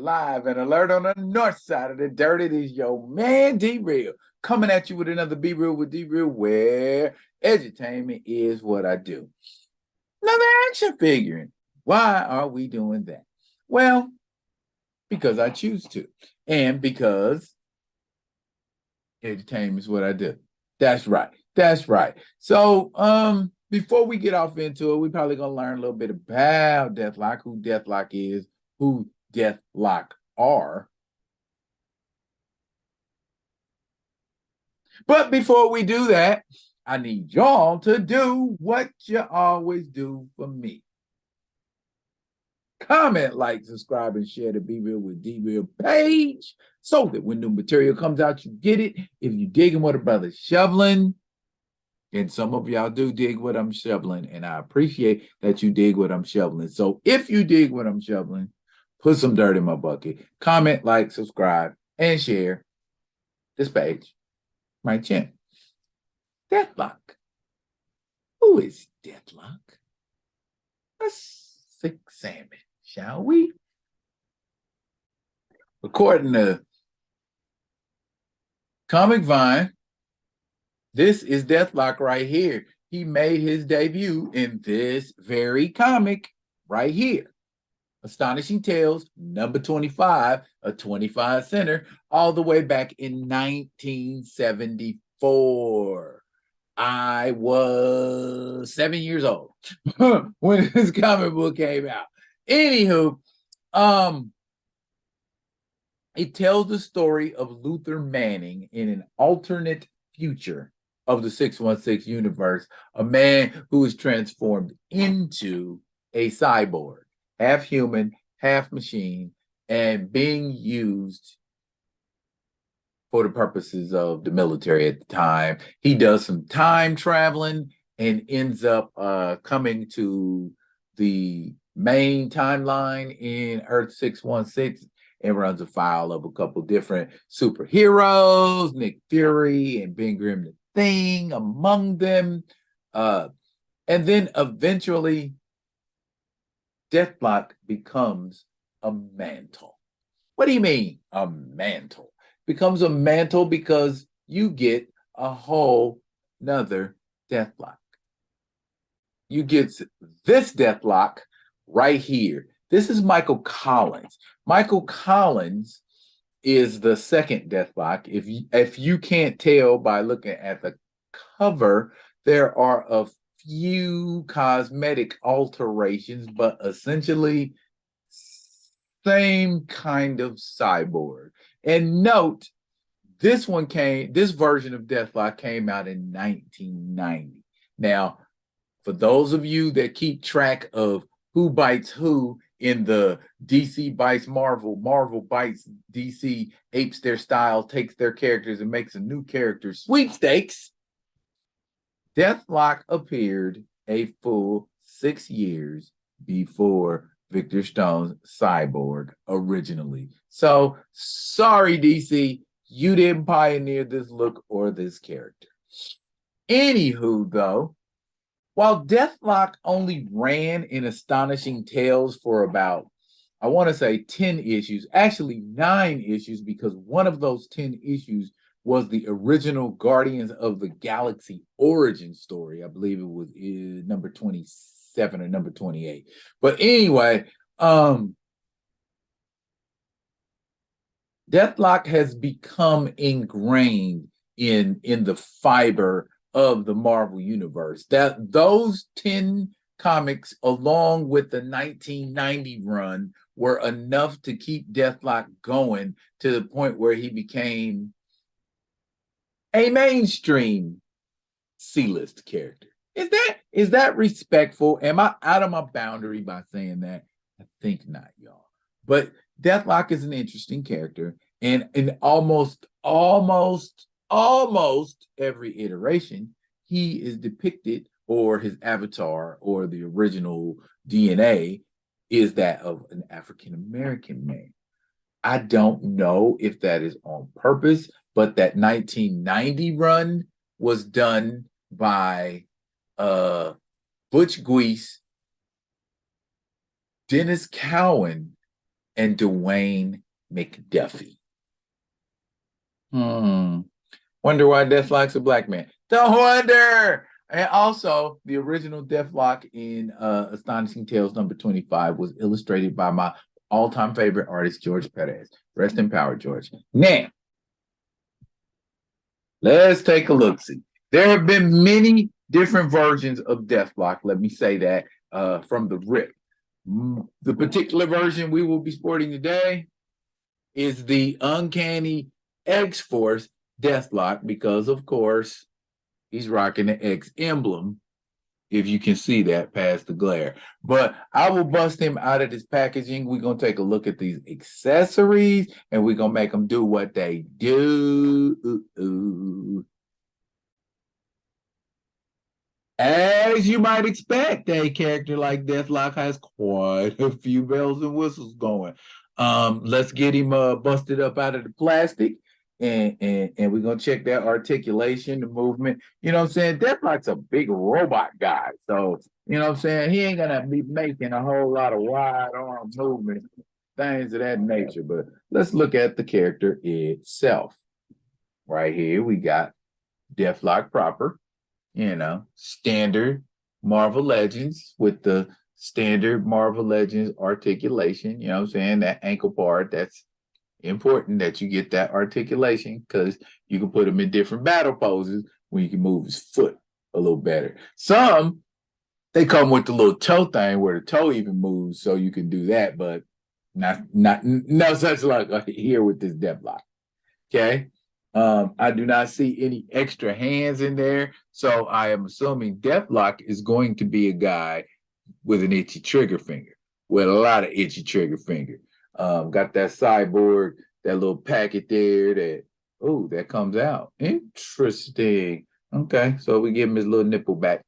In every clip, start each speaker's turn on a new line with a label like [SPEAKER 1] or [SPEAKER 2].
[SPEAKER 1] live and alert on the north side of the dirt. It is your man D-Real coming at you with another Be Real with D-Real, where edutainment is what I do. Another action figuring. Why are we doing that? Well, because I choose to, and because edutainment is what I do. That's right. That's right. So, before we get off into it, we're probably gonna learn a little bit about Deathlok, who Deathlok is, who Deathlok are. But before we do that, I need y'all to do what you always do for me. Comment, like, subscribe, and share the Be Real with D-Real page so that when new material comes out, you get it. If you digging what a brother's shoveling, and some of y'all do dig what I'm shoveling, and I appreciate that you dig what I'm shoveling. So if you dig what I'm shoveling, put some dirt in my bucket. Comment, like, subscribe, and share this page, my channel. Deathlok. Who is Deathlok? Let's examine, shall we? According to Comic Vine, this is Deathlok right here. He made his debut in this very comic right here. Astonishing Tales, number 25, a 25 center, all the way back in 1974. I was 7 years old when this comic book came out. Anywho, it tells the story of Luther Manning in an alternate future of the 616 universe, a man who is transformed into a cyborg, half human, half machine, and being used for the purposes of the military at the time. He does some time traveling and ends up coming to the main timeline in Earth 616 and runs afoul of a couple different superheroes, Nick Fury and Ben Grimm the Thing among them. And then eventually Deathlok becomes a mantle. What do you mean, a mantle? Becomes a mantle because you get a whole nother Deathlok. You get this Deathlok right here. This is Michael Collins. Michael Collins is the second Deathlok. If you can't tell by looking at the cover, there are a few cosmetic alterations, but essentially same kind of cyborg. And note, this version of Deathlok came out in 1990. Now, for those of you that keep track of who bites who in the DC bites Marvel, Marvel bites DC, apes their style, takes their characters, and makes a new character sweepstakes, Deathlok appeared a full 6 years before Victor Stone's Cyborg originally. So, sorry, DC, you didn't pioneer this look or this character. Anywho, though, while Deathlok only ran in Astonishing Tales for about, I want to say 10 issues, actually 9 issues, because one of those 10 issues was the original Guardians of the Galaxy origin story. I believe it was number 27 or number 28. But anyway, Deathlok has become ingrained in the fiber of the Marvel universe. That those 10 comics, along with the 1990 run, were enough to keep Deathlok going to the point where he became a mainstream C-list character. Is that respectful? Am I out of my boundary by saying that? I think not, y'all. But Deathlok is an interesting character, and in almost every iteration, he is depicted, or his avatar, or the original DNA is that of an African-American man. I don't know if that is on purpose, but that 1990 run was done by Butch Guice, Dennis Cowan, and Dwayne McDuffie. Wonder why Deathlok's a black man. Don't wonder. And also, the original Deathlok in Astonishing Tales number 25 was illustrated by my all-time favorite artist, George Perez. Rest in power, George. Now, let's take a look-see. There have been many different versions of Deathlok. Let me say that from the rip. The particular version we will be sporting today is the Uncanny X-Force Deathlok because, of course, he's rocking the X emblem, if you can see that past the glare. But I will bust him out of this packaging. We're going to take a look at these accessories, and we're going to make them do what they do. As you might expect, a character like Deathlok has quite a few bells and whistles going. Let's get him busted up out of the plastic, and we're gonna check that articulation, the movement. You know what I'm saying? Deathlok's a big robot guy, so you know what I'm saying. He ain't gonna be making a whole lot of wide arm movement, things of that nature. But let's look at the character itself. Right here, we got Deathlok proper. You know, standard Marvel Legends with the standard Marvel Legends articulation. You know what I'm saying? That ankle part, that's important that you get that articulation because you can put him in different battle poses when you can move his foot a little better. Some, they come with the little toe thing where the toe even moves so you can do that, but no such luck here with this Deathlok. Okay. I do not see any extra hands in there, so I am assuming Deathlok is going to be a guy with an itchy trigger finger, with a lot of itchy trigger finger. Got that cyborg, that little packet there that comes out. Interesting. Okay, so we give him his little nipple back.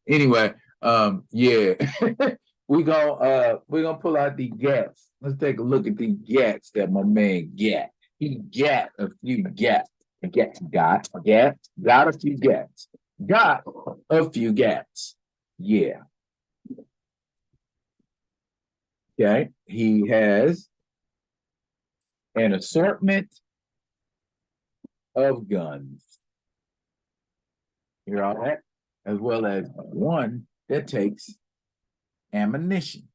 [SPEAKER 1] Anyway, yeah, we're gonna pull out the gats. Let's take a look at the gats that my man got. He got a few gats. Got a few gats. Got a few gats. Yeah. Okay. He has an assortment of guns. Hear all that? As well as one that takes ammunition.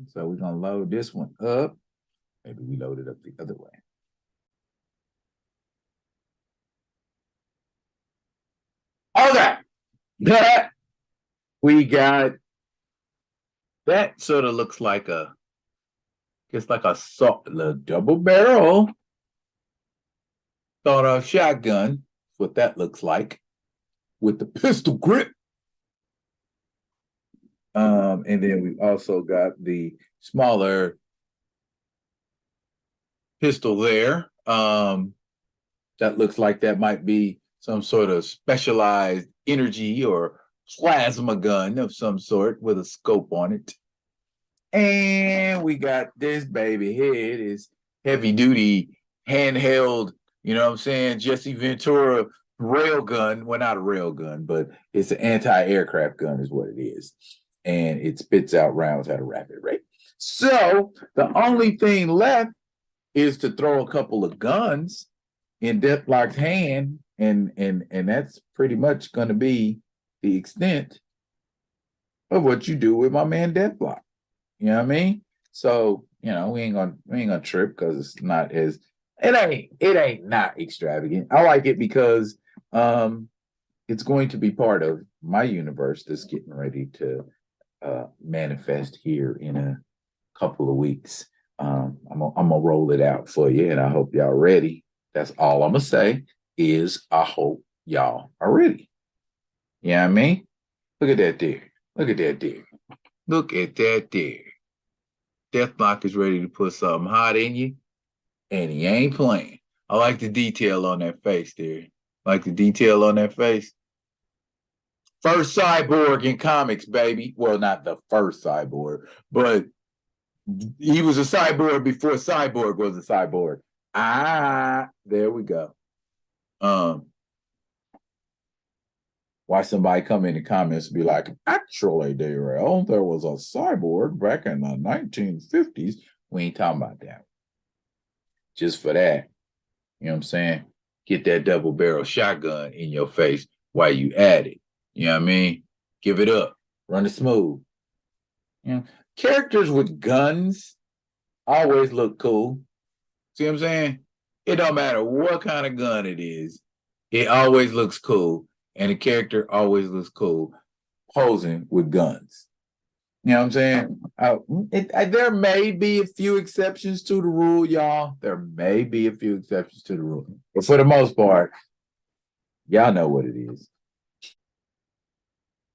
[SPEAKER 1] So we're going to load this one up. Maybe we load it up the other way. Okay. That we got, that sort of looks like a double barrel thought-off shotgun. What that looks like with the pistol grip. And then we also got the smaller pistol there. That looks like that might be some sort of specialized energy or plasma gun of some sort with a scope on it. And we got this baby here. It is heavy duty handheld, you know what I'm saying? Jesse Ventura rail gun. Well, not a rail gun, but it's an anti-aircraft gun is what it is. And it spits out rounds at a rapid rate. So the only thing left is to throw a couple of guns in Deathlok's hand, and that's pretty much going to be the extent of what you do with my man Deathlok. You know what I mean? So you know we ain't gonna trip because it's not as it ain't not extravagant. I like it because it's going to be part of my universe that's getting ready to manifest here in a couple of weeks. I'm gonna roll it out for you, and I hope y'all ready. That's all I'm gonna say is I hope y'all are ready. You know what I mean? Look at that there. Look at that there. Look at that there. Deathlok is ready to put something hot in you, and he ain't playing. I like the detail on that face there. Like the detail on that face. First cyborg in comics, baby. Well, not the first cyborg, but he was a cyborg before Cyborg was a cyborg. There we go. Why somebody come in the comments and be like, actually, Darrell, there was a cyborg back in the 1950s. We ain't talking about that. Just for that, you know what I'm saying? Get that double barrel shotgun in your face while you at it. You know what I mean? Give it up. Run it smooth. You know, characters with guns always look cool. See what I'm saying? It don't matter what kind of gun it is. It always looks cool. And the character always looks cool posing with guns. You know what I'm saying? There may be a few exceptions to the rule, y'all. There may be a few exceptions to the rule. But for the most part, y'all know what it is.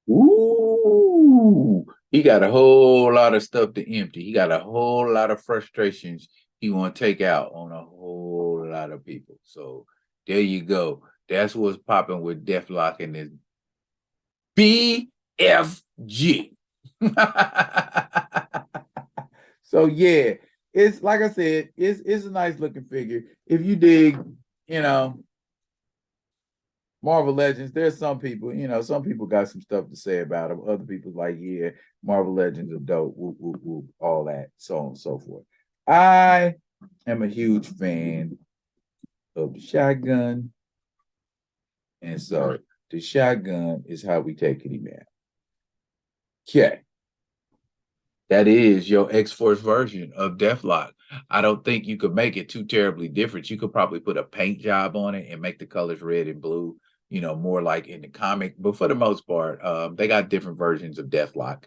[SPEAKER 1] Ooh, he got a whole lot of stuff to empty. He got a whole lot of frustrations he want to take out on a whole lot of people. So there you go. That's what's popping with Deathlok and this BFG. So yeah, it's like I said, it's a nice looking figure. If you dig, you know, Marvel Legends, there's some people, some people got some stuff to say about them. Other people like, yeah, Marvel Legends are dope, whoop, whoop, whoop, all that, so on and so forth. I am a huge fan of the shotgun. And so the shotgun is how we take it, man. Okay. That is your X-Force version of Deathlok. I don't think you could make it too terribly different. You could probably put a paint job on it and make the colors red and blue, more like in the comic. But for the most part, they got different versions of Deathlok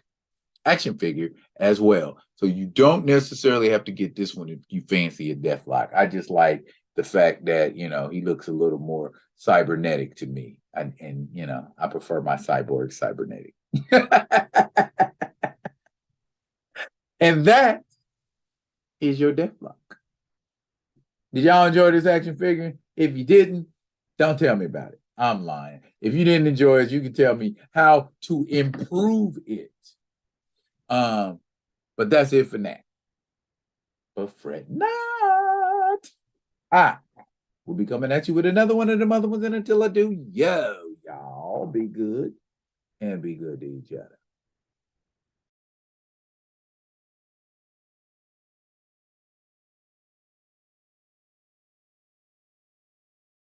[SPEAKER 1] action figure as well. So you don't necessarily have to get this one if you fancy a Deathlok. I just like the fact that, he looks a little more cybernetic to me. And I prefer my cyborg cybernetic. And that is your Deathlok. Did y'all enjoy this action figure? If you didn't, don't tell me about it. I'm lying. If you didn't enjoy it, you can tell me how to improve it. But that's it for now. But fret not. We'll be coming at you with another one of them other ones. And until I do, y'all be good and be good to each other.